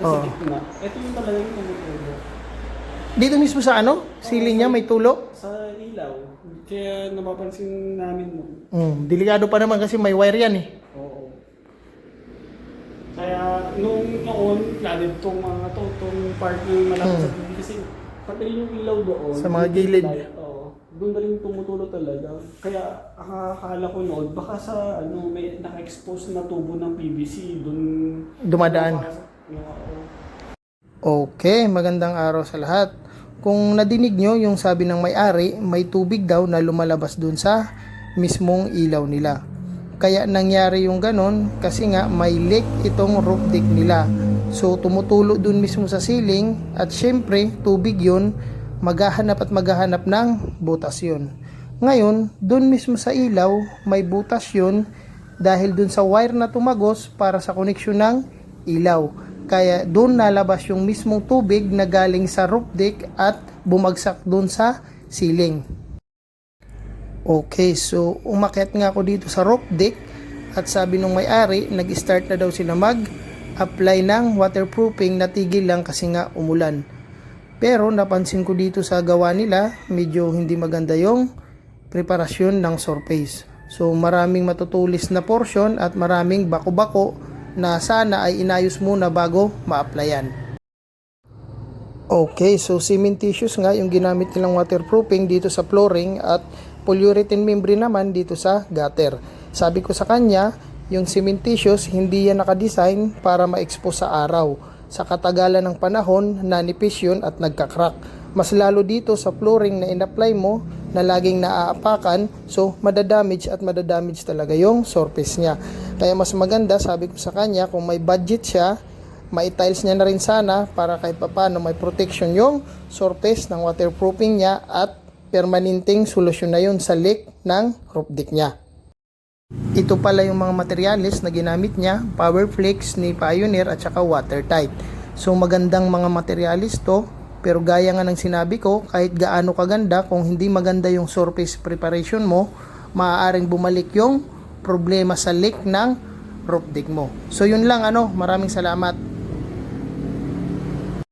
Sa Oh. gitna. Ito yung talaga yung tumutulo. Dito mismo sa ano? Ceiling niya may tulo? Sa ilaw. Kaya napapansin namin mo. Delikado pa naman kasi may wire yan eh. Oo. Kaya nung noon, lalo itong mga to, itong part ng malapit sa TV kasi pati yung ilaw doon. Sa mga yung gilid. light, oo. Doon na rin tumutulo talaga. Kaya akala ko noon, baka sa ano, may naka-expose na tubo ng PVC doon. Dumadaan. Okay, magandang araw sa lahat. Kung nadinig nyo yung sabi ng may-ari, may tubig daw na lumalabas dun sa mismong ilaw nila. Kaya nangyari yung ganon kasi nga may leak itong roof deck nila. So tumutulo dun mismo sa ceiling at syempre tubig yun, maghahanap ng butas yun. Ngayon, dun mismo sa ilaw, may butas yun dahil dun sa wire na tumagos para sa koneksyon ng ilaw. Kaya doon nalabas yung mismong tubig na galing sa roof deck at bumagsak doon sa ceiling. Okay, so umakyat nga ako dito sa roof deck at sabi nung may-ari, nag-start na daw sila mag-apply ng waterproofing, natigil lang kasi nga umulan. Pero napansin ko dito sa gawa nila, medyo hindi maganda yung preparasyon ng surface. So maraming matutulis na portion at maraming bako-bako na sana ay inayos muna bago ma-applyan. Okay, so cementitious nga yung ginamit nilang waterproofing dito sa flooring at polyurethane membrane naman dito sa gutter. Sabi ko sa kanya, yung cementitious hindi yan nakadesign para ma-expose sa araw. Sa katagalan ng panahon, nanipis yun at nagkakrak. Mas lalo dito sa flooring na in-apply mo na laging naaapakan, so madadamage talaga yung surface niya. Kaya mas maganda, sabi ko sa kanya, kung may budget siya, mai-tiles niya na rin sana para kahit papano may protection yung surface ng waterproofing niya at permanenteng solusyon na yun sa leak ng roof deck niya. Ito pala yung mga materials na ginamit niya, Powerflex ni Pioneer at saka watertight. So magandang mga materials to, pero gaya nga ng sinabi ko, kahit gaano kaganda, kung hindi maganda yung surface preparation mo, maaaring bumalik yung problema sa leak ng roof deck mo. So yun lang, maraming salamat.